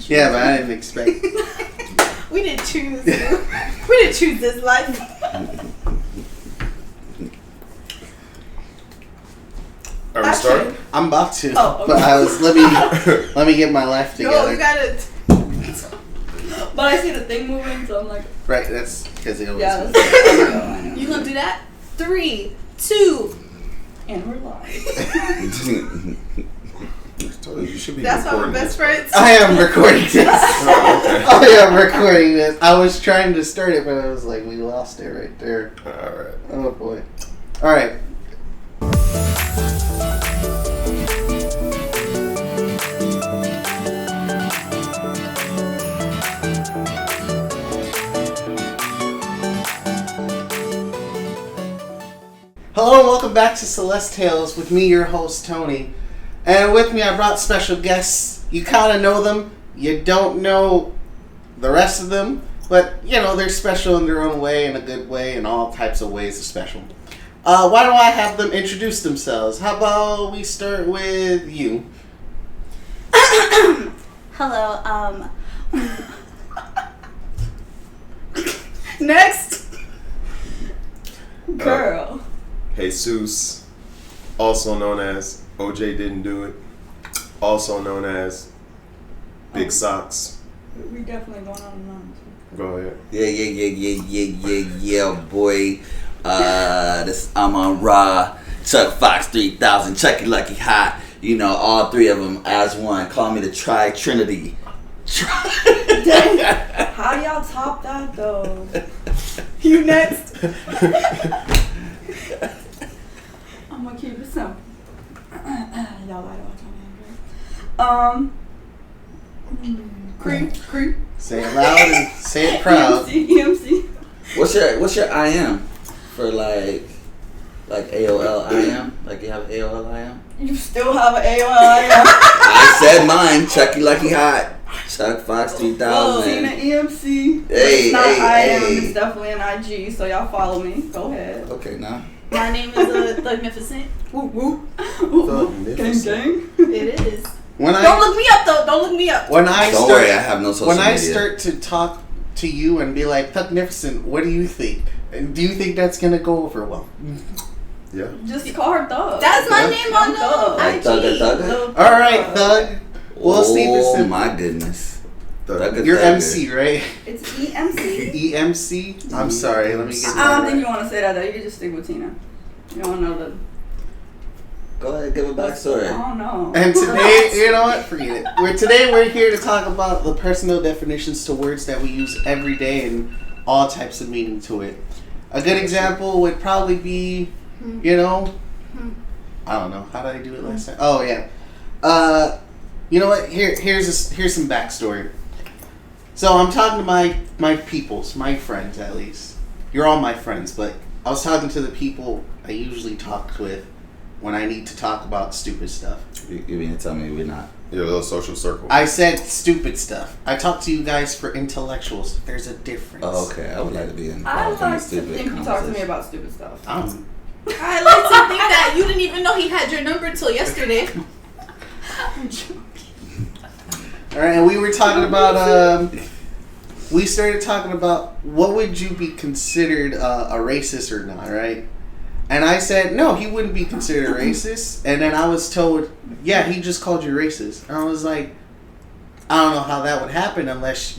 Yeah, but I didn't expect. We didn't choose. We didn't choose this life. Are we starting? I'm about to, Oh, okay. but let me get my life together. No, you gotta. But I see the thing moving, so I'm like, Right, that's because it always. yeah, moves. I know. You gonna do that? 3, 2. And we're live. You should be That's why we're recording best this. friends. I am recording this. Oh, okay. I am recording this. I was trying to start it, but I was like, we lost it right there. Alright. Oh boy. All right. Hello and welcome back to Celestales with me, your host, Tony. And with me I brought special guests. You kind of know them. You don't know the rest of them. But, you know, they're special in their own way, in a good way, and all types of ways of special. Why don't I have them introduce themselves? How about we start with you? Hello. Next. Girl. Jesus, also known as OJ Didn't Do It, also known as Big Socks. We definitely going on and on. Go ahead. Yeah, boy. This I'm on Raw. Chuck Fox 3000, Chucky Lucky Hot. You know, all three of them as one. Call me the Tri-Trinity. Dang, how y'all top that though? You next. I'm gonna keep it simple. Y'all lied about my name. Creep. Say it loud and say it proud. EMC. What's your IM for like AOL IM? Like you have AOL IM? You still have an AOL. I said mine. Chucky Lucky Hot. Chuck Fox 3000. Tina EMC. Hey, It's not hey, IM. hey. It's definitely an IG. So y'all follow me. Go ahead. Okay, now. My name is Thugnificent. Woo woo. Gang gang. It is. When Don't look me up though. Don't look me up. When I Don't start, worry, I have no social when I media. start to talk to you and be like, Thugnificent, what do you think? And do you think that's gonna go over well? Yeah. Just call her Thug. That's my Yeah. name on the Like IG. Thugga. All right, Thug. We'll see this. Oh my goodness. Thugga. You're MC, right? It's EMC. EMC. I'm sorry. Let me get I that don't think right. you want to say that though. You can just stick with Tina. You don't know the. Go ahead, give a I backstory. don't know. And today, you know what? Forget it. We're here to talk about the personal definitions to words that we use every day and all types of meaning to it. A good example would probably be, you know, I don't know. How did I do it last time? Oh yeah. You know what? Here's some backstory. So I'm talking to my peoples, my friends at least. You're all my friends, but I was talking to the people I usually talk with when I need to talk about stupid stuff. You mean to tell me we're not? Your little social circle. I said stupid stuff. I talk to you guys for intellectuals. There's a difference. Oh, okay. I would like to be I involved in a like to stupid think you talk to me conversation. about stupid stuff. I like to think that you didn't even know he had your number till yesterday. I'm joking. All right, and we were talking about. We started talking about what would you be considered a racist or not, right? And I said no, he wouldn't be considered a racist. And then I was told, yeah, he just called you racist. And I was like, I don't know how that would happen unless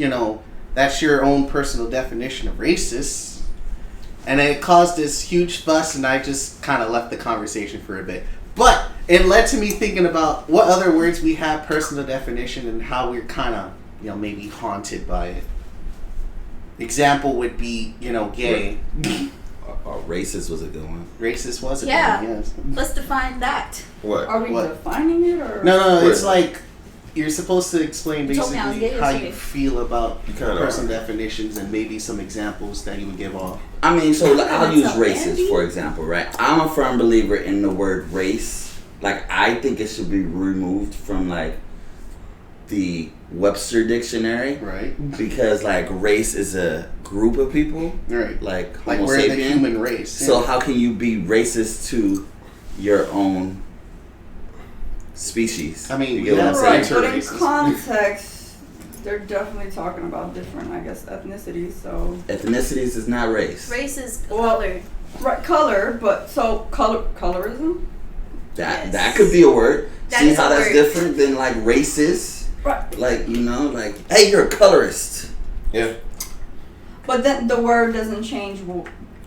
that's your own personal definition of racist. And it caused this huge fuss, and I just kind of left the conversation for a bit. But it led to me thinking about what other words we have personal definition and how we're kind of, maybe haunted by it. Example would be, gay. Racist was a good one. Racist was a Yeah. good one, yes. Let's define that. What? Are we What? defining it or? No, Wait. it's like you're supposed to explain You told me I was basically gay how yesterday. you feel about You kinda personal are. definitions and maybe some examples that you would give off. I mean, so like, I'll That's use a racist Andy? for example, right? I'm a firm believer in the word race. Like, I think it should be removed from like the Webster dictionary, Right? because like race is a group of people, Right. like Like Homo we're the sapien. human race. So yeah. how can you be racist to your own species? I mean, you get what I'm yeah, saying? Right, but in Racist. context, they're definitely talking about different, I guess, ethnicities. So Ethnicities is not race. Race is Well, color. right, color, but so colorism. Yes. That could be a word. That See is how a that's word. different than like racist? Right. Like, you know, like, hey, you're a colorist. Yeah. But then the word doesn't change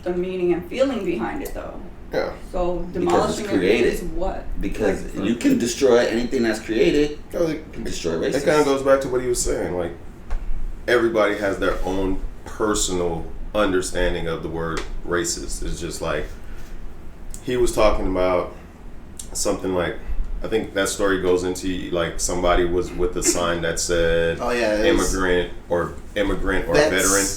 the meaning and feeling behind it, though. Yeah. So Because demolishing it's it created. is what? Because Like, for- you can destroy anything that's created. No, You can destroy racism. that kind of goes back to what he was saying. Like, everybody has their own personal understanding of the word racist. It's just like, he was talking about something like, I think that story goes into like somebody was with a sign that said Oh yeah, it was- immigrant or veteran.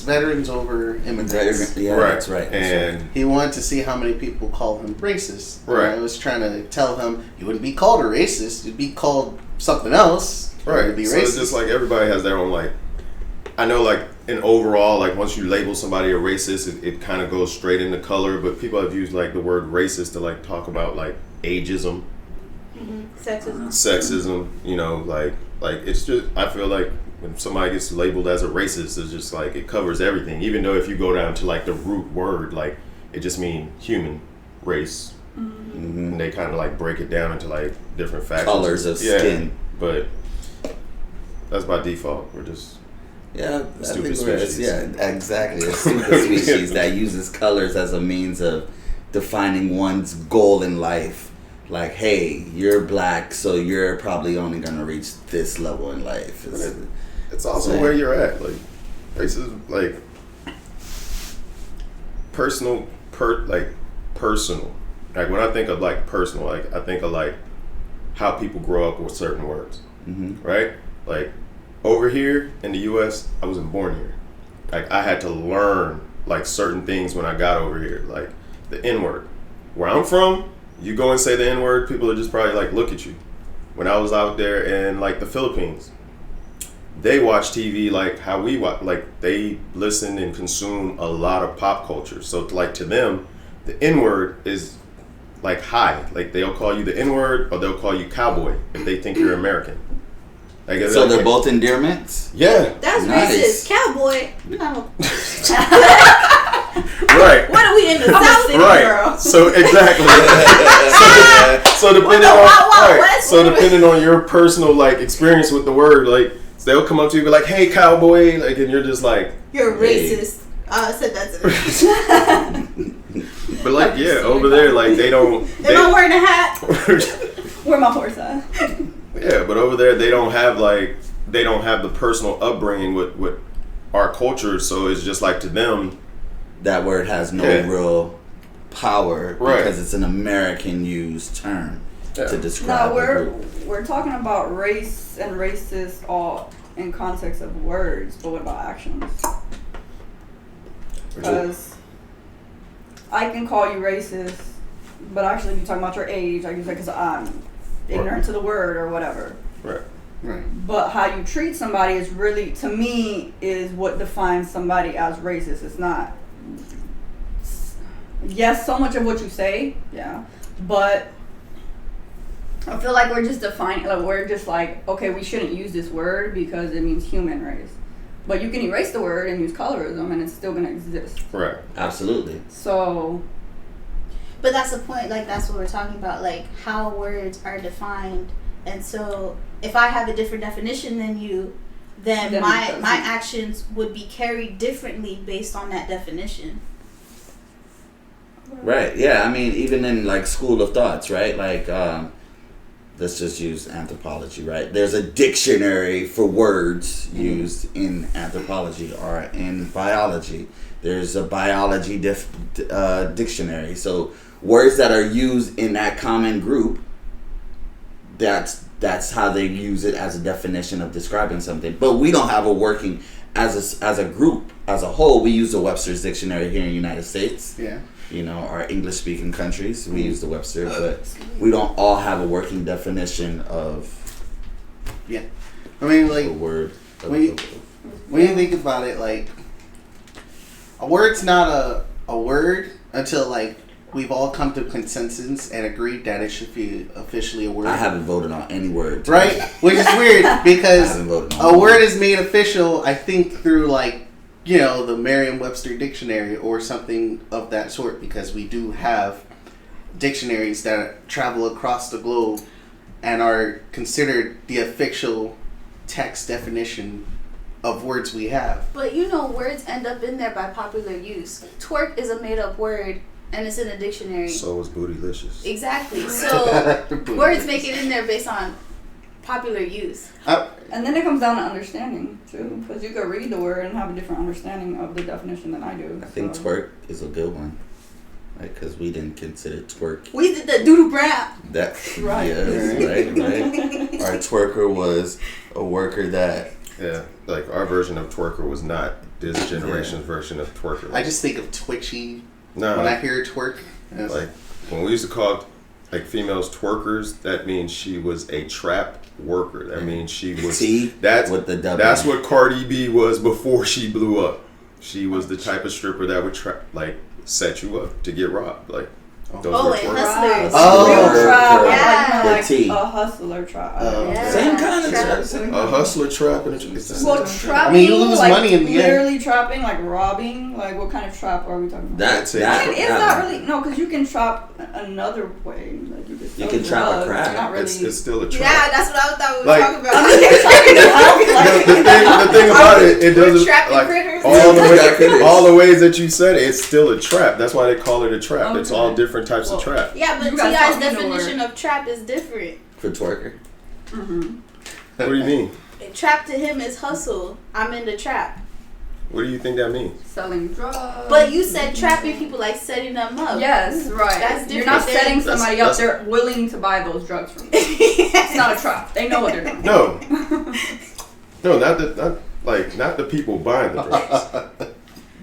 Veterans over immigrants. Yeah, Right. that's right. And He wanted to see how many people call him racist. Right. I was trying to tell him you wouldn't be called a racist. You'd be called something else. You right. would be So racist. it's just like everybody has their own like. I know like in overall like once you label somebody a racist, it kind of goes straight into color. But people have used like the word racist to like talk about like ageism, sexism. You know, like it's just I feel like when somebody gets labeled as a racist, it's just like it covers everything. Even though if you go down to like the root word, like it just means human race, and they kind of like break it down into like different factions. Colors of skin. But that's by default. We're just Yeah, I Stupid think we're- species. yeah, exactly. A stupid species that uses colors as a means of defining one's goal in life. Like, hey, you're black, so you're probably only gonna reach this level in life. it's also Same. where you're at. Like racism, like personal. Like when I think of like personal, like I think of like how people grow up with certain words, right? Like over here in the U.S., I wasn't born here. Like I had to learn like certain things when I got over here, like the N word. Where I'm from, you go and say the N word, people are just probably like look at you. When I was out there in like the Philippines, they watch TV like how we watch. Like they listen and consume a lot of pop culture. So like to them, the N word is like hi. Like they'll call you the N word or they'll call you cowboy if they think you're American. Like, So they're both endearments? Yeah. That's Nice. racist. Cowboy. No. Right. What are we in the South? Right. So exactly. so depending the on Wild Wild West? so depending on your personal like experience with the word, like they'll come up to you and be like, "Hey, cowboy," like, and you're just like, You're Hey. racist. I said that to them. but like yeah, over there like they don't. Am I wearing a hat? Where my horse at? Yeah, but over there they don't have the personal upbringing with our culture, so it's just like to them. That word has no Yeah. real power Right. because it's an American used term to describe No, a group. we're talking about race and racist all in context of words, but what about actions? Because I can call you racist, but actually be talking about your age, like you said, because I'm ignorant to the word or whatever. Right. Right. But how you treat somebody is really, to me, is what defines somebody as racist. It's not. Yes, so much of what you say, yeah, but I feel like we're just defining, like we're just like, okay, we shouldn't use this word because it means human race. But you can erase the word and use colorism and it's still going to exist. Right. Absolutely. So, But that's the point. Like that's what we're talking about. Like how words are defined. And so if I have a different definition than you, then Then my it doesn't. actions would be carried differently based on that definition. Right. Yeah. I mean, even in like school of thoughts, right? Like, let's just use anthropology, right? There's a dictionary for words used in anthropology or in biology. There's a biology dictionary. So words that are used in that common group, that's how they use it as a definition of describing something. But we don't have a working as a group as a whole. We use the Webster's dictionary here in the United States. Yeah. You know, our English-speaking countries, we use the Webster, but we don't all have a working definition of Yeah. I mean, like the word. when you think about it, like a word's not a word until like we've all come to consensus and agreed that it should be officially a word. I haven't voted on any word. Right? Which is weird because I haven't voted on a any word is made official, I think, through like, you know, the Merriam-Webster dictionary or something of that sort, because we do have dictionaries that travel across the globe and are considered the official text definition of words we have. But you know, words end up in there by popular use. Twerk is a made-up word, and it's in a dictionary. So is bootylicious. Exactly. So words make it in there based on popular use. And then it comes down to understanding too, because you could read the word and have a different understanding of the definition than I do. I think so. twerk is a good one. Like, because we didn't consider twerk. We did the doodle brown. That, Right. Yes, right. Our twerker was a worker that... Yeah, like our version of twerker was not this generation's version of twerker. I just think of twitchy no, when I hear twerk. Yes. like when we used to call like females twerkers, that means she was a trap worker. That means she was that's with the W. That's what Cardi B was before she blew up. She was the type of stripper that would set you up to get robbed. Like those were and twerkers. hustlers. Real trap. Yeah. Like T. a hustler trap. Yeah. Same kind of Trap. trap. A hustler trap and it's the same. Well, trapping, I mean, you lose like, money in the end. literally trapping, like robbing, like what kind of trap are we talking about? That's it. I mean, is that really no? Because you can trap another way. Like you can trap a drugs. crab. Not really. It's still a trap. Yeah, that's what I thought we were Like- talking about. I mean, they're trapping the house, The thing about it doesn't trapping like critters. all the ways that you said it, it's still a trap. That's why they call it a trap. It's Okay. all different types of Well, trap. Yeah, but You guys T.I.'s taught me the definition word. of trap is different. For twerker. What do you mean? Trap to him is hustle. I'm in the trap. What do you think that means? Selling drugs. But you said trapping people, like setting them up. Yes, right. That's You're not different setting than- somebody up. They're willing to buy those drugs from you. It's not a trap. They know what they're doing. No, no, not the people buying the drugs.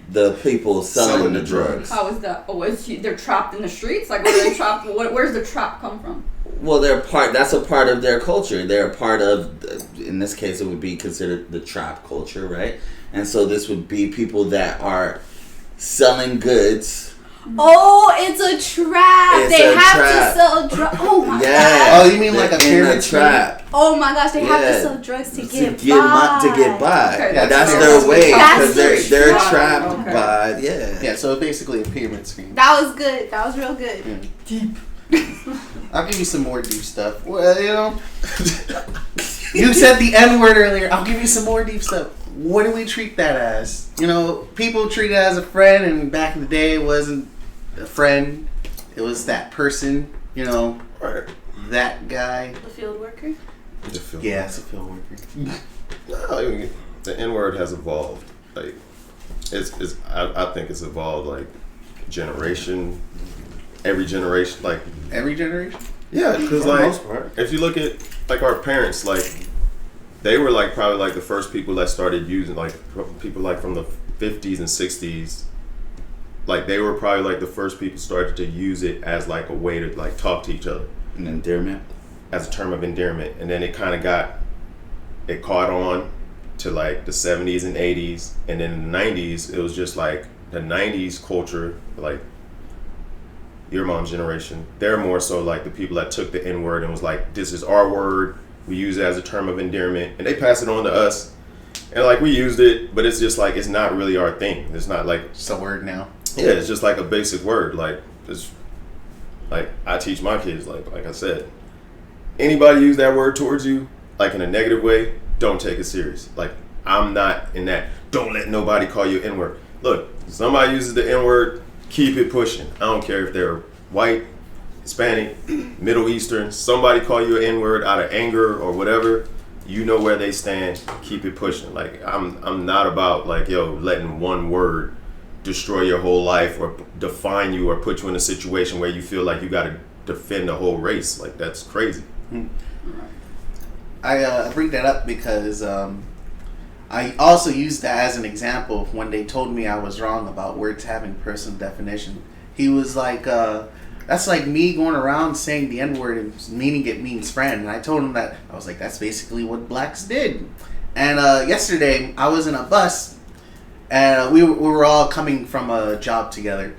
The people selling the drugs. How is that? Oh, they're trapped in the streets? Like, where are they trapped? Where's the trap come from? Well, that's a part of their culture. They're a part of, in this case, it would be considered the trap culture, right? And so this would be people that are selling goods. Oh, it's a trap. It's they a have trap. to sell drugs. Oh my Yeah. god. Oh, you mean like a They're in pyramid scheme? trap. Oh my gosh, they have Yeah. to sell drugs to get To get by. Okay, Yeah, that's so their way that's because the they're trap. trapped Okay. by Yeah, so basically a pyramid scheme. That was good. That was real good. I'll give you some more deep stuff. Well, you know, you said the N word earlier. I'll give you some more deep stuff. What do we treat that as? You know, people treat it as a friend, and back in the day, it wasn't a friend. It was that person. You know, Right. that guy. The field worker. Yeah, it's a field worker. No, the N word has evolved. Like, I think it's evolved like every generation. Like, Every generation. yeah, because For the like most part. if you look at like our parents, like they were like probably like the first people that started using like people like from the 50s and 60s. Like they were probably like the first people started to use it as like a way to like talk to each other. An endearment. As a term of endearment, and then it kind of caught on to like the 70s and 80s, and then in the 90s it was just like the 90s culture, like your mom's generation. They're more so like the people that took the N word and was like, this is our word, we use it as a term of endearment, and they pass it on to us, and like we used it, but it's just like it's not really our thing. It's not like It's a word now. yeah, it's just like a basic word. Like it's like I teach my kids, like I said, anybody use that word towards you, like in a negative way, don't take it serious. Like I'm not in that. Don't let nobody call you N-word. Look, somebody uses the N-word, keep it pushing. I don't care if they're white, Hispanic, Middle Eastern. Somebody call you an N-word out of anger or whatever. You know where they stand. Keep it pushing. Like I'm not about like letting one word destroy your whole life or define you or put you in a situation where you feel like you got to defend the whole race. Like that's crazy. I bring that up because I also used that as an example when they told me I was wrong about words having personal definition. He was like, that's like me going around saying the N-word and meaning it means friend. And I told him that, I was like, that's basically what blacks did. And yesterday, I was in a bus, and we were all coming from a job together.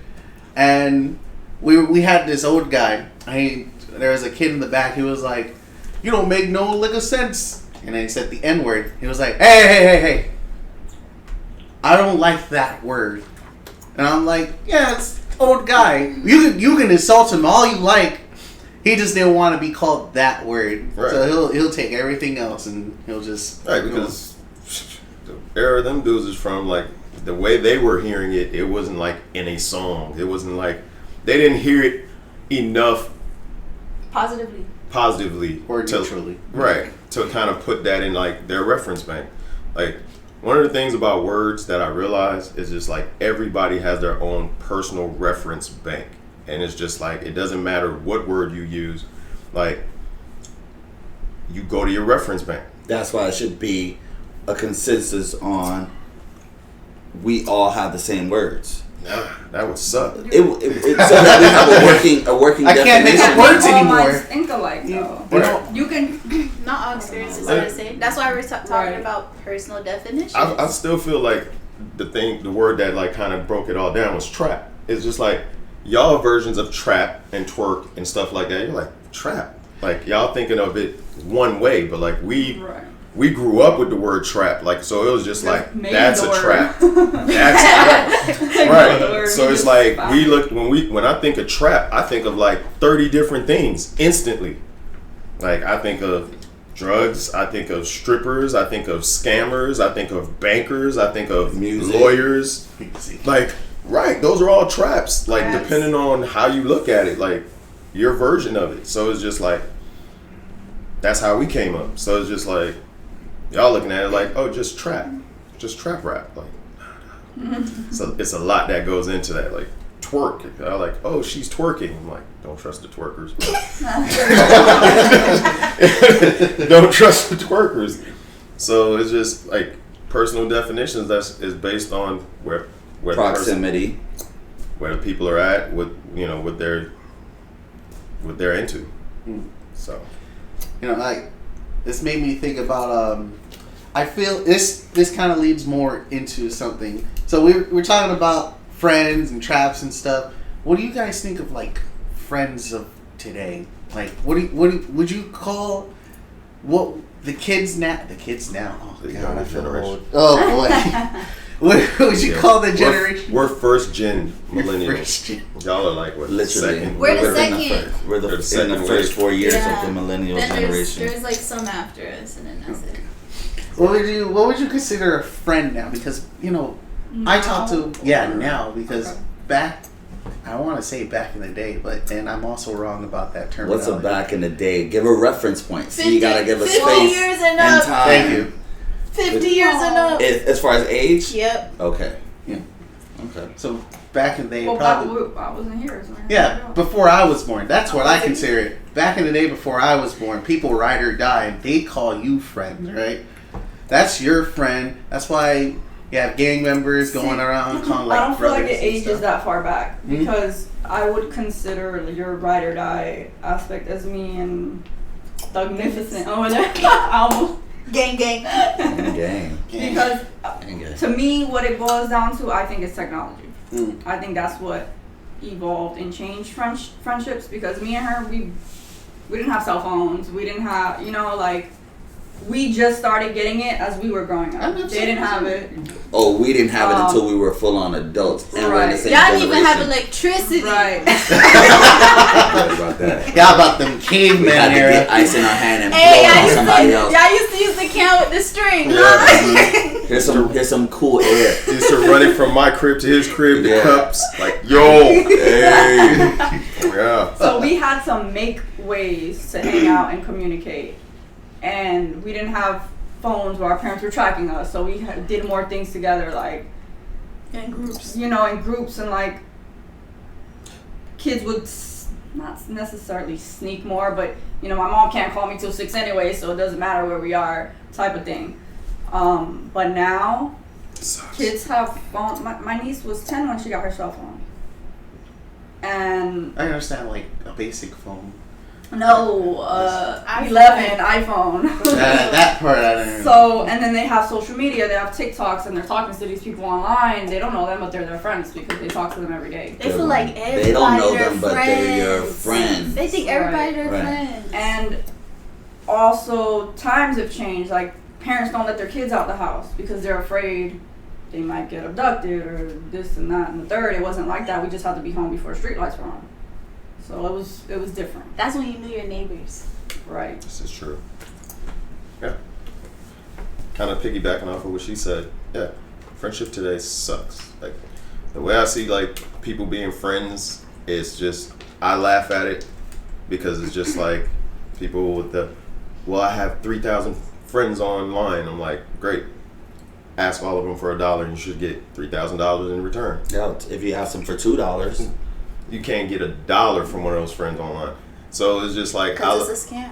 And we had this old guy. There was a kid in the back. He was like, "You don't make no lick of sense." And then he said the N word. He was like, "Hey. I don't like that word." And I'm like, "Yeah, it's old guy. You can insult him all you like. He just didn't want to be called that word. Right. So he'll take everything else and he'll just because the era them dudes is from, like, the way they were hearing it. It wasn't like in a song. It wasn't like they didn't hear it enough positively or neutrally, right, to kind of put that in like their reference bank. Like, one of the things about words that I realize is just like everybody has their own personal reference bank. And it's just like, it doesn't matter what word you use, like, you go to your reference bank. That's why it should be a consensus on we all have the same words. Nah, that would suck. So that we have a working I can't make up words anymore. Think alike, though. You can not all experiences are the same. That's why we're talking about personal definitions. I still feel like the word that like kind of broke it all down was trap. It's just like, y'all versions of trap and twerk and stuff like that. You're like, trap. Like, y'all thinking of it one way, but like we grew up with the word trap. Like, so it was just like, that's a trap. That's right. So it's like, when I think of trap, I think of like 30 different things instantly. Like, I think of drugs, I think of strippers, I think of scammers, I think of bankers, I think of lawyers. Like, right, those are all traps. Like, depending on how you look at it, like your version of it. So it's just like, that's how we came up. So it's just like, y'all looking at it like, oh, just trap rap. Like, so it's a lot that goes into that. Like, twerk. I'm like, oh, she's twerking. I'm like, don't trust the twerkers. Don't trust the twerkers. So it's just like personal definitions. Is based on where proximity, where the people are at, what they're into. So, like, this made me think about. I feel this kind of leads more into something. So we're talking about friends and traps and stuff. What do you guys think of like friends of today? Like, would you call what the kids now? Oh God, I feel old. Oh boy. What would you call the generation? We're first gen millennials. Y'all are like what? Literally, second. We're the second. We're the first 4 years of the millennial generation. There's like some after us, and then that's it. What would you consider a friend now? Because I talk to now because back. I want to say back in the day, but then I'm also wrong about that term. What's a back in the day? Give a reference point. 50, so you gotta give a 50 space years and and up. time. Thank you. 50 years and up. As far as age? Yep. Okay. Yeah. Okay. So back in the day, I wasn't here. Yeah, before I was born. That's what I consider it. Back in the day, before I was born, people ride or die, and they call you friends, right? That's your friend. That's why you have gang members going around calling like. I don't feel like it brothers and ages stuff. that far back because I would consider your ride or die aspect as me and Thugnificent over there. Almost. Gang. Gang. Because to me, what it boils down to, I think, is technology. I think that's what evolved and changed friendships. Because me and her, we didn't have cell phones. We didn't have, we just started getting it as we were growing up. They didn't have it. Oh, we didn't have it until we were full on adults. And we're in the same Y'all didn't generation. even have electricity. Right. about that. Yeah, about them cavemen We had to era. get ice in our hand and Hey, blow it on somebody else. y'all used to use the can with the string. Here's some cool air. Used to run it from my crib to his crib, the cups, like, yo, hey. Yeah. So we had to make ways to hang out and communicate. And we didn't have phones where our parents were tracking us. So we did more things together, like, In groups. in groups, and like kids would not necessarily sneak more, but my mom can't call me till 6 anyway, so it doesn't matter where we are, type of thing. But now kids have phones. My niece was 10 when she got her cell phone, and I understand like a basic phone. No, 11 iPhone. That part I didn't. So, and then they have social media, they have TikToks, and they're talking to these people online. They don't know them, but they're their friends because they talk to them every day. They feel like everybody They don't know their them, but they're your friends. They think everybody their Right. friends. And also, times have changed. Like, parents don't let their kids out the house because they're afraid they might get abducted or this and that and the third. It wasn't like that. We just had to be home before streetlights were on. So it was different. That's when you knew your neighbors. Right. This is true. Yeah. Kind of piggybacking off of what she said. Yeah. Friendship today sucks. Like, the way I see, like, people being friends is just, I laugh at it because it's just like people with well, I have 3,000 friends online. I'm like, great. Ask all of them for $1 and you should get $3,000 in return. Yeah, if you ask them for $2. You can't get $1 from one of those friends online. So it's just like, Because it's a scam.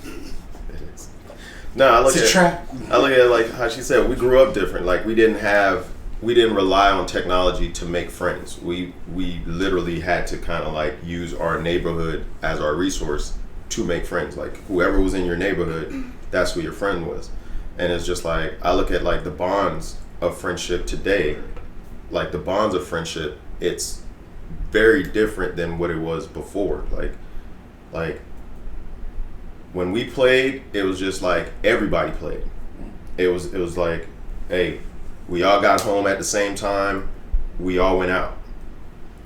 It is. No, I look It's a trap. I look at it like how she said, we grew up different. Like we didn't rely on technology to make friends. We literally had to kind of like use our neighborhood as our resource to make friends. Like whoever was in your neighborhood, that's who your friend was. And it's just like, I look at like the bonds of friendship today, like the bonds of friendship, it's very different than what it was before. Like when we played, it was just like everybody played. It was like, hey, we all got home at the same time. We all went out.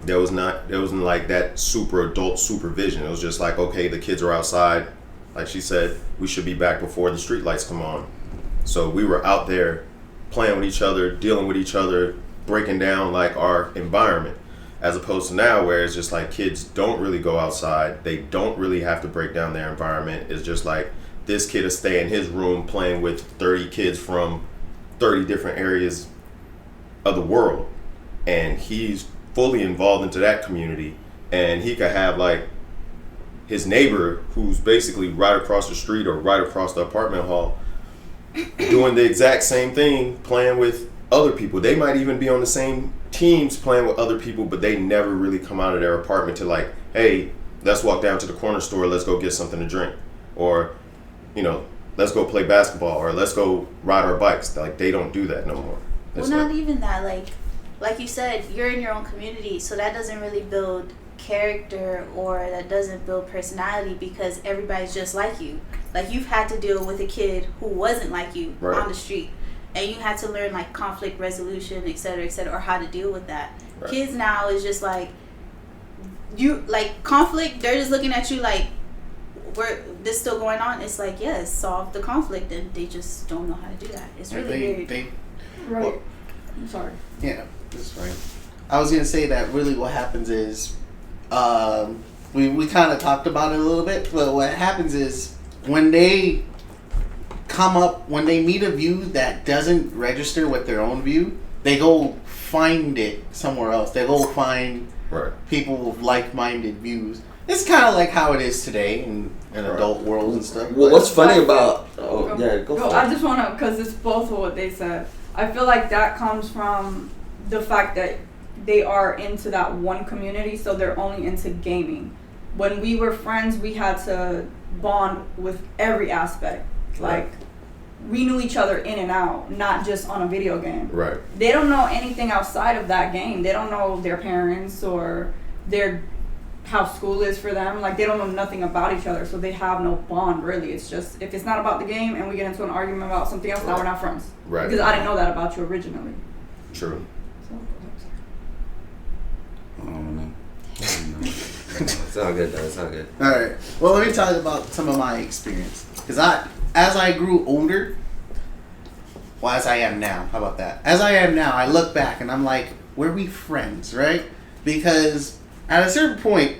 There wasn't like that super adult supervision. It was just like, okay, the kids are outside. Like she said, we should be back before the street lights come on. So we were out there playing with each other, dealing with each other, breaking down like our environment. As opposed to now where it's just like kids don't really go outside. They don't really have to break down their environment. It's just like this kid will stay in his room playing with 30 kids from 30 different areas of the world. And he's fully involved into that community. And he could have like his neighbor who's basically right across the street or right across the apartment hall doing the exact same thing, playing with other people. They might even be on the same teams playing with other people, but they never really come out of their apartment to like, hey, let's walk down to the corner store, let's go get something to drink. Or, you know, let's go play basketball or let's go ride our bikes. Like they don't do that no more. Well, not even that. Like you said, you're in your own community, so that doesn't really build character or that doesn't build personality because everybody's just like you. Like you've had to deal with a kid who wasn't like you on the street. And you had to learn like conflict resolution, et cetera, or how to deal with that. Right. Kids now is just like you like conflict. They're just looking at you like, this still going on? It's like, yes, solve the conflict, and they just don't know how to do that. It's really weird. Right. Well, I'm sorry. Yeah, that's right. I was gonna say that really what happens is, we kind of talked about it a little bit, but what happens is when they meet a view that doesn't register with their own view, they go find it somewhere else. They go find people with like-minded views. It's kind of like how it is today in adult worlds and stuff. Well, what's funny about... Go for it. I just want to, because it's both of what they said. I feel like that comes from the fact that they are into that one community, so they're only into gaming. When we were friends, we had to bond with every aspect. Like, we knew each other in and out, not just on a video game. Right. They don't know anything outside of that game. They don't know their parents or how school is for them. Like, they don't know nothing about each other, so they have no bond, really. It's just, if it's not about the game and we get into an argument about something else, now we're not friends. Right. Because I didn't know that about you originally. True. So, I don't know. It's all good, though. It's all good. All right. Well, let me talk about some of my experience. Because as I grew older, well, as I am now, how about that? As I am now, I look back and I'm like, were we friends, right? Because at a certain point,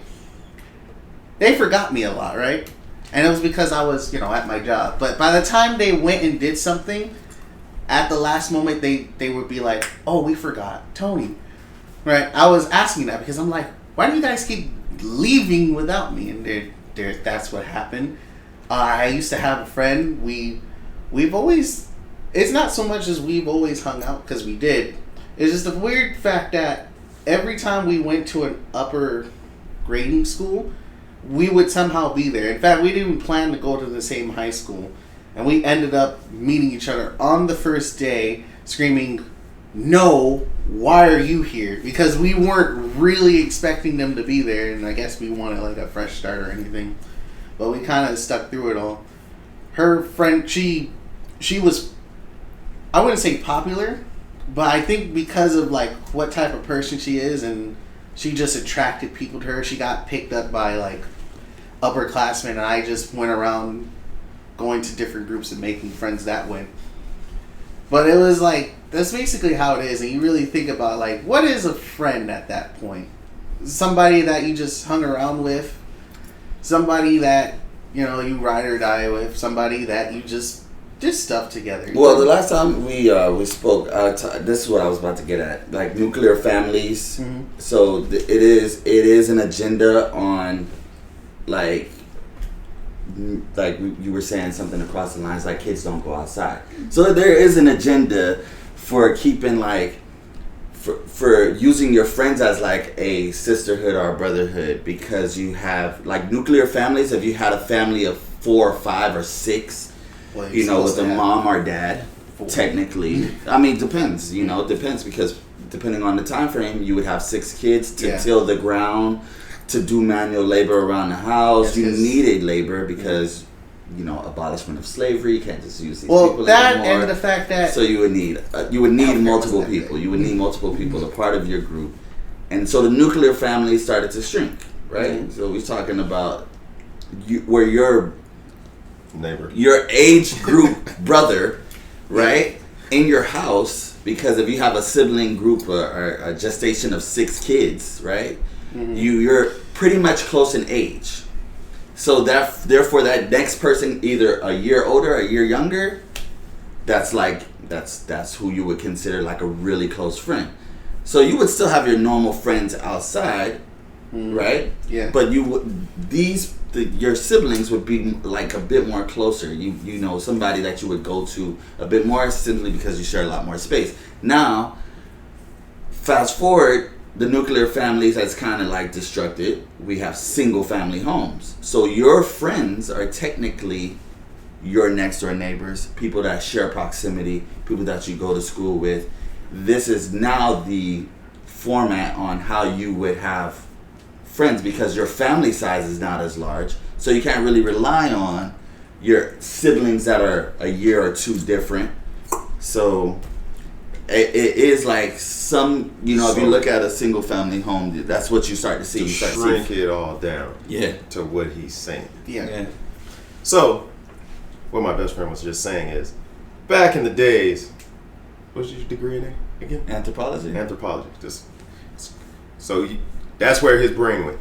they forgot me a lot, right? And it was because I was, at my job. But by the time they went and did something, at the last moment, they would be like, oh, we forgot Tony, right? I was asking that because I'm like, why do you guys keep leaving without me? And that's what happened. I used to have a friend. We've always, it's not so much as we've always hung out, because we did. It's just the weird fact that every time we went to an upper grading school, we would somehow be there. In fact, we didn't plan to go to the same high school, and we ended up meeting each other on the first day, screaming, "No, why are you here?" Because we weren't really expecting them to be there, and I guess we wanted like a fresh start or anything. But we kind of stuck through it all. Her friend, she was, I wouldn't say popular, but I think because of like what type of person she is, and she just attracted people to her. She got picked up by like upperclassmen, and I just went around going to different groups and making friends that way. But it was like, that's basically how it is, and you really think about like, what is a friend at that point? Somebody that you just hung around with, somebody that, you know, you ride or die with, somebody that you just did stuff together. Well, the last time we spoke, this is what I was about to get at, like nuclear families. Mm-hmm. So it is an agenda on, like you were saying something across the lines, like kids don't go outside. So there is an agenda for keeping like, for using your friends as like a sisterhood or a brotherhood, because you have like nuclear families. If you had a family of 4 or 5 or 6, Well, you know, with a mom or dad, 4. technically, I mean, depends. You know, it depends, because depending on the time frame, you would have 6 kids to till the ground, to do manual labor around the house. You needed labor because, you know, abolishment of slavery. You can't just use these people that anymore. and the fact that So you would need multiple people. You would need multiple people, a part of your group, and so the nuclear family started to shrink, right? Mm-hmm. So we're talking about where your neighbor, your age group brother, right, in your house, because if you have a sibling group or a gestation of 6 kids, right, you're pretty much close in age. So therefore that next person, either a year older or a year younger, that's who you would consider like a really close friend. So you would still have your normal friends outside, right? Yeah. But you would your siblings would be like a bit more closer. You know, somebody that you would go to a bit more, simply because you share a lot more space. Now, fast forward, the nuclear families has kind of like destructed. We have single family homes. So your friends are technically your next door neighbors, people that share proximity, people that you go to school with. This is now the format on how you would have friends, because your family size is not as large. So you can't really rely on your siblings that are a year or 2 different. So it is like some, you know, if you look at a single family home, that's what you start to see. To you start shrink it all down, yeah, to what he's saying. Yeah. So, what my best friend was just saying is, back in the days, what's your degree in again? Anthropology. That's where his brain went.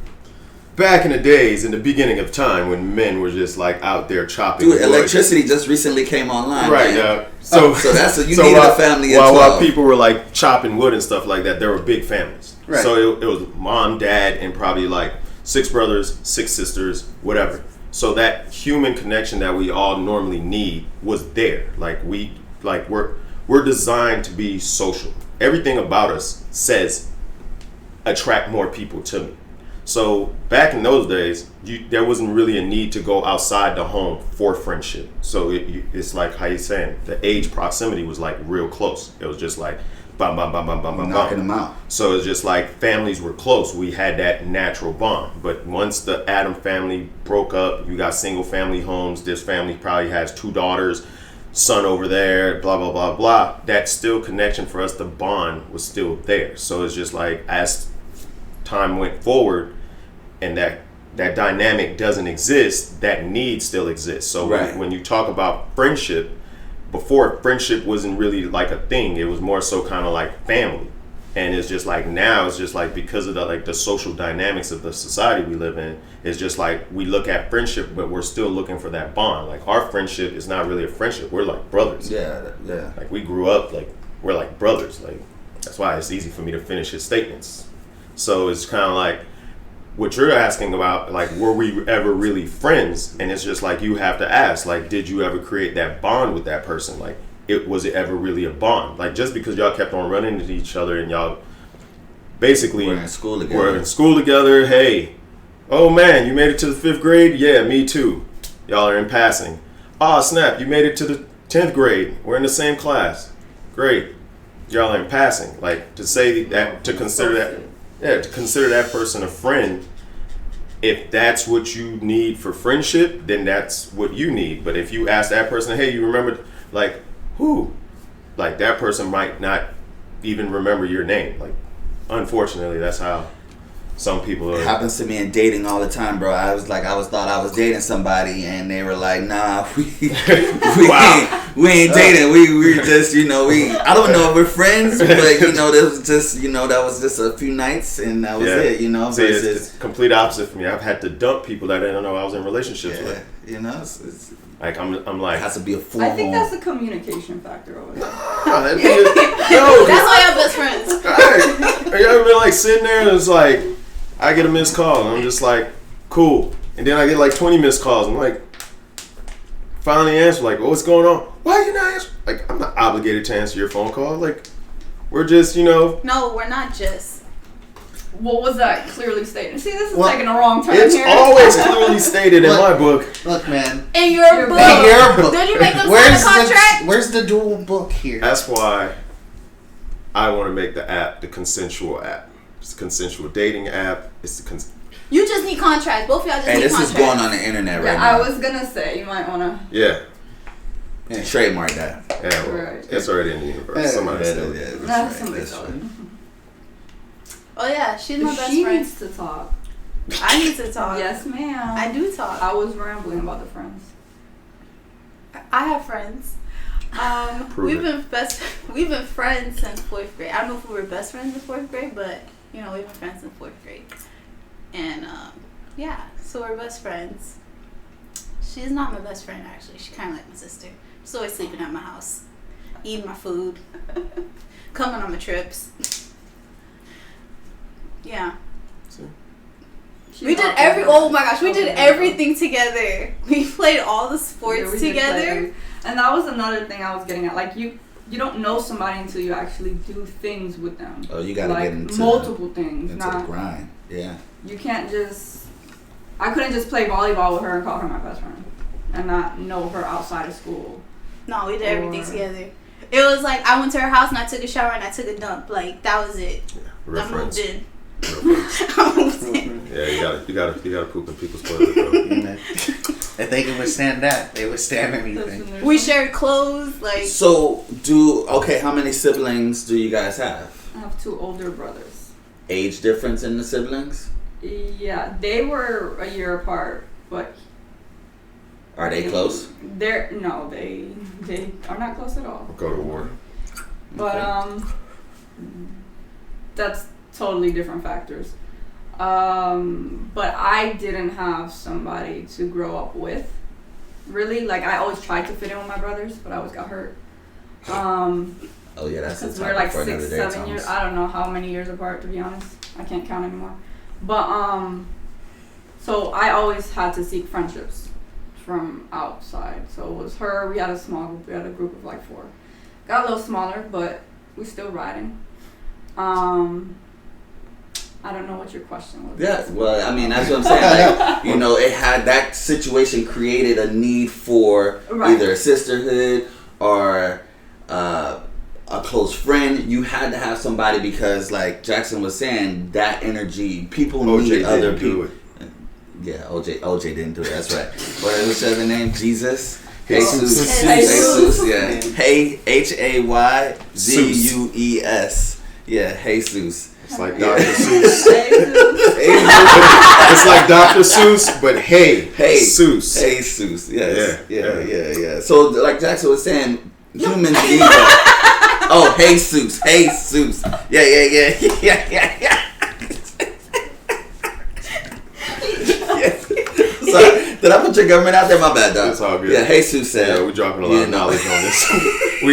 Back in the days, in the beginning of time, when men were just like out there chopping. Dude, electricity just recently came online. Right. So that's you needed a family. While people were like chopping wood and stuff like that, there were big families. Right. So it was mom, dad, and probably like 6 brothers, 6 sisters, whatever. So that human connection that we all normally need was there. We're designed to be social. Everything about us says attract more people to me. So back in those days, there wasn't really a need to go outside the home for friendship. So it's like how you're saying, the age proximity was like real close. It was just like bam, bam, bam, bam, bam, bam, knocking them out. So it's just like families were close. We had that natural bond. But once the Adam family broke up, you got single family homes. This family probably has 2 daughters, son over there, blah, blah, blah, blah. That still connection for us, the bond was still there. So it's just like, as time went forward and that dynamic doesn't exist, that need still exists. So when you talk about friendship, before, friendship wasn't really like a thing. It was more so kind of like family. And it's just like now, it's just like because of the social dynamics of the society we live in, it's just like we look at friendship, but we're still looking for that bond. Like our friendship is not really a friendship. We're like brothers. Yeah. Like we grew up, like we're like brothers. Like that's why it's easy for me to finish his statements. So it's kind of like what you're asking about, like, were we ever really friends? And it's just like you have to ask, like, did you ever create that bond with that person? Like, was it ever really a bond? Like, just because y'all kept on running into each other and y'all basically were in school together. Hey, Oh man, you made it to the 5th grade? Yeah, me too. Y'all are in passing. Oh snap, you made it to the 10th grade. We're in the same class. Great. Y'all are in passing. Like, to say that, to consider that person a friend, if that's what you need for friendship, then that's what you need. But if you ask that person, hey, you remember, like, who? Like, that person might not even remember your name. Like, unfortunately, that's how some people are. It happens to me in dating all the time, bro. I thought I was dating somebody, and they were like, "Nah, we ain't dating. We just, I don't know if we're friends, but that was just a few nights, and that was it, See, it's complete opposite for me. I've had to dump people that I didn't know I was in relationships with. It's like I'm like, it has to be a full. I think that's a communication factor over there. That's why I'm best friends. Right. Are you ever been like sitting there and it's like, I get a missed call and I'm just like, cool. And then I get like 20 missed calls. I'm like, finally answer, like, what's going on? Why are you not answering? Like, I'm not obligated to answer your phone call. Like, we're just, No, we're not just. What was that clearly stated? See, this is taking a wrong turn it's here. It's always clearly stated in my book. Look, man. In your book. Did you make them sign a contract? Where's the dual book here? That's why I want to make the app the consensual app. It's a consensual dating app. It's the You just need contracts. Both of y'all just need contracts. This is going on the internet right now. I was gonna say you might wanna. Yeah. Trademark that. Yeah, well, right. It's already in the universe. Somebody said it. That's right. Oh yeah, she's my best she friend. Needs to talk. I need to talk. Yes, ma'am. I do talk. I was rambling about the friends. I have friends. We've been friends since 4th grade. I don't know if we were best friends in 4th grade, but we've been friends since 4th grade. And so we're best friends. She's not my best friend actually. She's kind of like my sister. She's always sleeping at my house, eating my food, coming on my trips. Yeah. We did everything together. We played all the sports together. And that was another thing I was getting at. Like, you don't know somebody until you actually do things with them. Oh, you gotta get into multiple things. Into the grind. Yeah. You can't just. I couldn't just play volleyball with her and call her my best friend, and not know her outside of school. No, we did everything together. It was like I went to her house and I took a shower and I took a dump. Like, that was it. Yeah, I moved in. Yeah, you gotta poop in people's toilets, bro. If they can withstand that, they withstand anything. We shared clothes, like. So, how many siblings do you guys have? I have 2 older brothers. Age difference in the siblings? Yeah, they were a year apart, but. Are they close? They are not close at all. Go to war. But that's totally different factors. But I didn't have somebody to grow up with. Really, like, I always tried to fit in with my brothers, but I always got hurt. Oh yeah, that's because we're like 6, 7 years. I don't know how many years apart, to be honest. I can't count anymore. But so I always had to seek friendships from outside. So it was her. We had a small group. We had a group of like 4. Got a little smaller, but we're still riding. I don't know what your question was. Yeah, well, I mean, that's what I'm saying. Like, it had that situation created a need for either a sisterhood or a close friend. You had to have somebody because, like Jackson was saying, that energy, people need other people. Yeah, OJ didn't do it. That's right. What was the other name? Jesus. Jesus. Yeah. Hey, Hayzues. Yeah, Jesus. It's like Dr. Seuss. It's like Dr. Seuss, but hey Seuss. Hey Seuss. Yes. Yeah. So, like Jackson was saying, humans need that. Oh, hey Seuss. Yeah. Sorry, did I put your government out there? My bad, dog. It's all good. Yeah, Jesus said. Yeah, we're dropping a lot of knowledge on this. we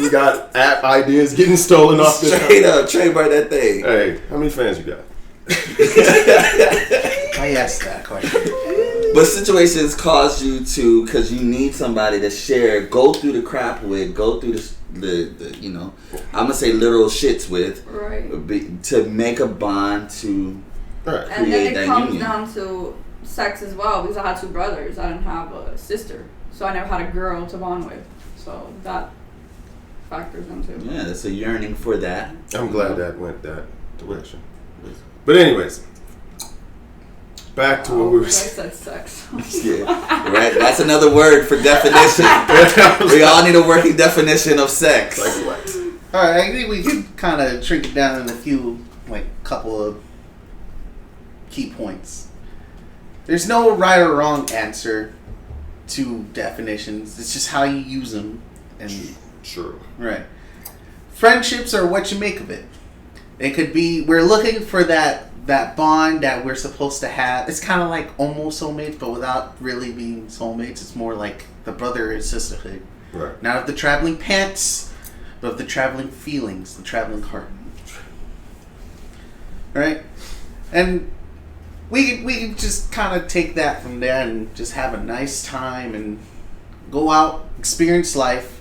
got app ideas getting stolen off this. Straight up, trademark that thing. Hey, how many fans you got? I asked that question. But situations cause you to, because you need somebody to share, go through the crap with, go through the I'm gonna say literal shits with, right? To make a bond, to Right. And then it that comes union. down to sex as well, because I had 2 brothers. I didn't have a sister, so I never had a girl to bond with. So that factors into. Yeah, there's a yearning for that. I'm glad that went that direction. But anyways, back to what we were I saying. said sex. Yeah, right. That's another word for definition. We all need a working definition of sex. Like what? All right, I think we could kind of shrink it down in a few, couple of key points. There's no right or wrong answer to definitions. It's just how you use them. And True. right, friendships are what you make of it. It could be we're looking for that bond that we're supposed to have. It's kind of like almost soulmates, but without really being soulmates. It's more like the brother and sisterhood. Right. Not of the traveling pants, but of the traveling feelings, the traveling heart. Right? And we can just kind of take that from there and just have a nice time and go out, experience life.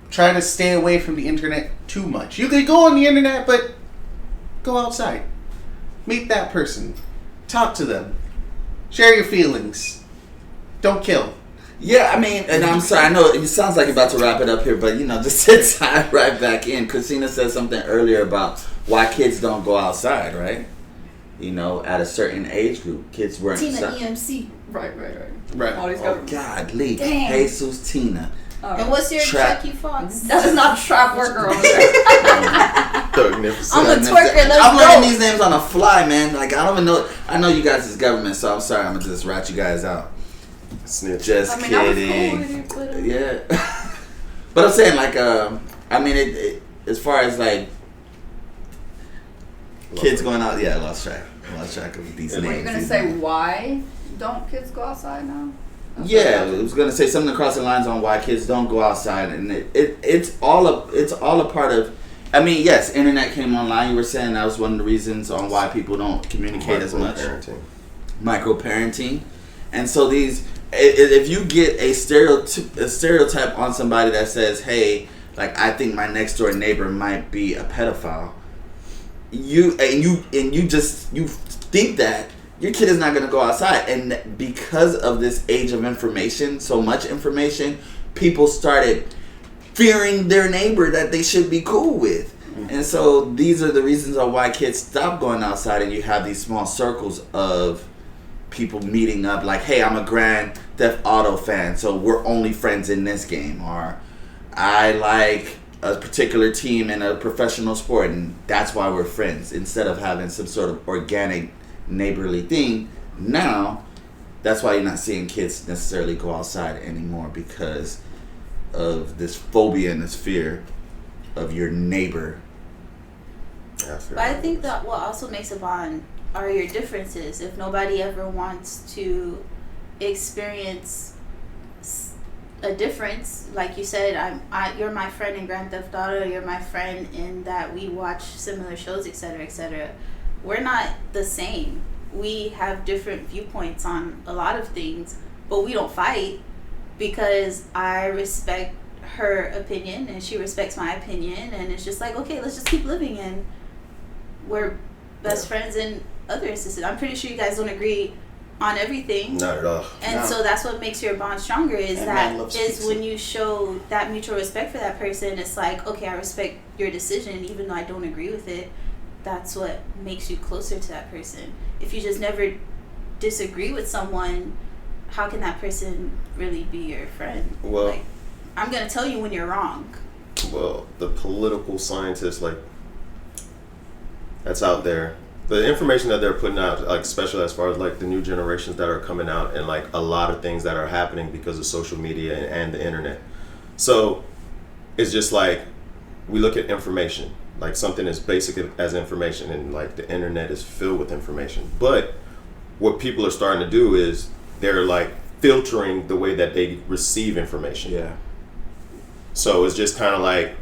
Try to stay away from the internet too much. You could go on the internet, but go outside. Meet that person. Talk to them. Share your feelings. Don't kill. Yeah, I mean, and I'm sorry, I know it sounds like you're about to wrap it up here, but just to tie right back in, Christina said something earlier about why kids don't go outside, right? At a certain age group, kids weren't. Tina EMC. Right. All these Oh, governments. godly. Dang. Jesus Tina. And what's your Trap. Chucky Fox? That is not trap worker over there. Magnificent. I'm a twerker. Let's I'm go. learning these names on the fly, man. Like, I don't even know. I know you guys is government, so I'm sorry. I'm going to just rat you guys out. Snitch. Just I was kidding. cool with it, but, Yeah. But I'm saying, it as far as, kids going out, I lost track. I lost track of these Were names. you gonna say why don't kids go outside now? Yeah, I was gonna say something across the lines on why kids don't go outside, and it's all a part of. I mean, yes, internet came online. You were saying that was one of the reasons on why people don't communicate as much. Micro-parenting, and so if you get a stereotype on somebody that says, "Hey, I think my next door neighbor might be a pedophile," you think that your kid is not going to go outside. And because of this age of information, so much information, people started fearing their neighbor that they should be cool with. And so these are the reasons why kids stop going outside, and you have these small circles of people meeting up like, hey, I'm a Grand Theft Auto fan, so we're only friends in this game. Or I like a particular team in a professional sport, and that's why we're friends. Instead of having some sort of organic neighborly thing, now that's why you're not seeing kids necessarily go outside anymore, because of this phobia and this fear of your neighbor. But I think that what also makes a bond are your differences. If nobody ever wants to experience a difference, like you said, you're my friend in Grand Theft Auto, you're my friend in that we watch similar shows, etc., etc. We're not the same. We have different viewpoints on a lot of things, but we don't fight because I respect her opinion and she respects my opinion, and it's just like, okay, let's just keep living, and we're best friends in other instances. I'm pretty sure you guys don't agree on everything. Not at all. And No. so that's what makes your bond stronger, is And that man loves is pizza. when you show that mutual respect for that person. It's like, okay, I respect your decision even though I don't agree with it. That's what makes you closer to that person. If you just never disagree with someone, how can that person really be your friend? Well, like, I'm gonna tell you when you're wrong. Well, the political scientists, that's out there, the information that they're putting out, especially as far as the new generations that are coming out, and a lot of things that are happening because of social media and the internet. So it's just we look at information, something as basic as information, and the internet is filled with information. But what people are starting to do is they're filtering the way that they receive information. Yeah. So it's just kind of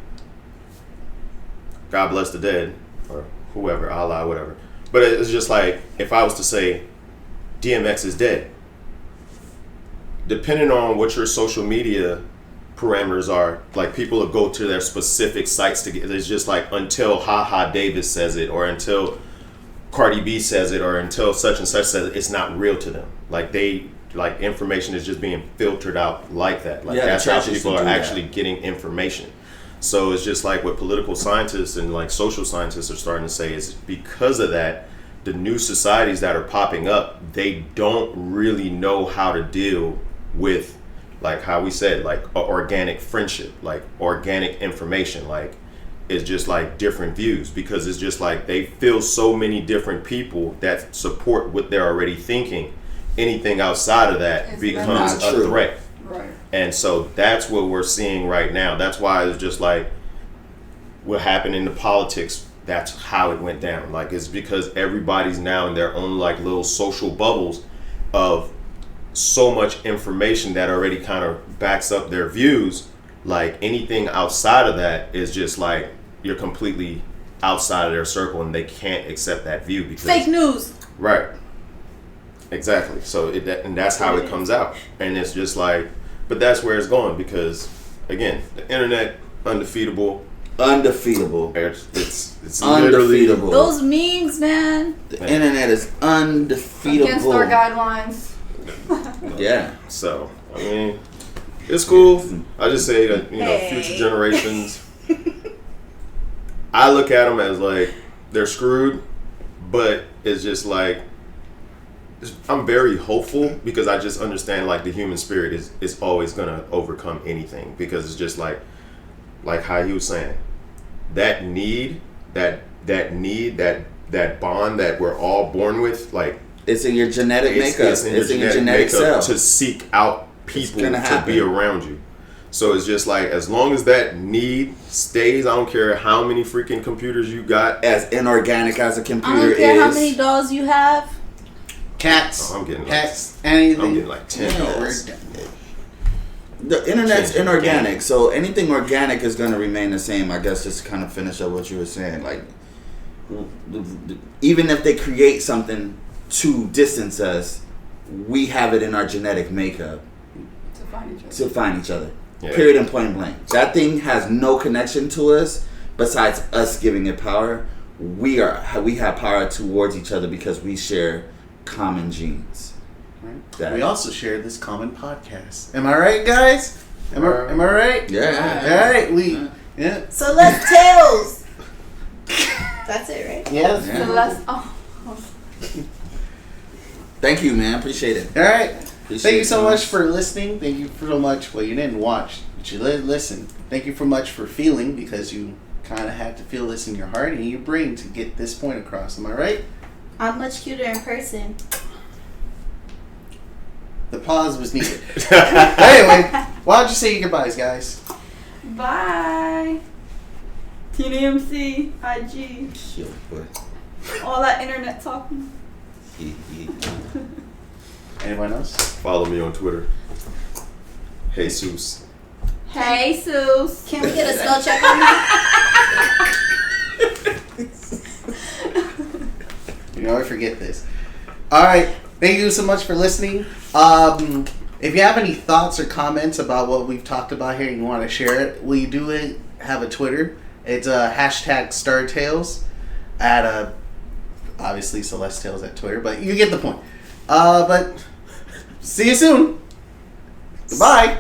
God bless the dead, or whoever, Allah, whatever. But it's just if I was to say DMX is dead, depending on what your social media parameters are, people will go to their specific sites to get. It's just until Ha Ha Davis says it, or until Cardi B says it or until such and such says it, it's not real to them. Like information is just being filtered out like that. Like that's how people are actually getting information. So it's just like what political scientists and like social scientists are starting to say is because of that, the new societies that are popping up, they don't really know how to deal with, like how we said, like organic friendship, like organic information, like it's just like different views, because it's just like they feel so many different people that support what they're already thinking. Anything outside of that becomes a threat. Right. And so that's what we're seeing right now. That's why it's just like what happened in the politics. That's how it went down. Like it's because everybody's now in their own like little social bubbles of so much information that already kind of backs up their views. Like anything outside of that is just like you're completely outside of their circle and they can't accept that view because fake news. Right. Exactly. So and that's how it comes out. And it's just like, but that's where it's going because again, the internet undefeatable. It's literally undefeatable. Those memes, man. The internet is undefeatable. Against our guidelines. Yeah. So I mean, it's cool. I just say that future generations. I look at them as like they're screwed, but it's just like I'm very hopeful because I just understand like the human spirit is always gonna overcome anything because it's just like how he was saying, that need, that bond that we're all born with, like it's in your genetic makeup. It's in your genetic cell to seek out people to be around you. So it's just like as long as that need stays, I don't care how many freaking computers you got. As inorganic as a computer is. I don't care how many dolls you have. Cats. I'm getting pets. Anything. I'm getting like 10 dolls. The internet's inorganic, so anything organic is going to remain the same. I guess just to kind of finish up what you were saying, like even if they create something to distance us, we have it in our genetic makeup to find each other. Yeah. Period and point blank. That thing has no connection to us besides us giving it power. We have power towards each other because we share common genes. We also share this common podcast. Am I right, guys? Am I right? Yeah. All right. Yeah. Celestales. That's it, right? Yes. Yeah. Thank you, man. Appreciate it. All right. Thank you so much for listening. Thank you so much. Well, you didn't watch, but you listen. Thank you so much for feeling because you kind of had to feel this in your heart and your brain to get this point across. Am I right? I'm much cuter in person. The pause was needed. Anyway, why don't you say your goodbyes, guys? Bye. TNMC, IG. Yo, boy. All that internet talking. Anyone else? Follow me on Twitter. Jesus. Hey, Seuss. Can we get a spell check on that? You know, I forget this. All right. Thank you so much for listening. If you have any thoughts or comments about what we've talked about here and you want to share it, we do have a Twitter. It's hashtag StarTales at obviously Celestales at Twitter, but you get the point. But see you soon. Goodbye.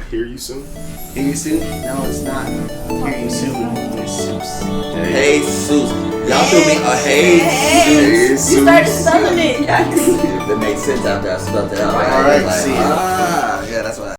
Hear you soon? Hear you soon? No, it's not. Hear you soon. Jesus. Hey, Seuss. Y'all threw me a hey, You started spelling it. That made sense after I spelled it out. All right, like, see you. yeah, that's what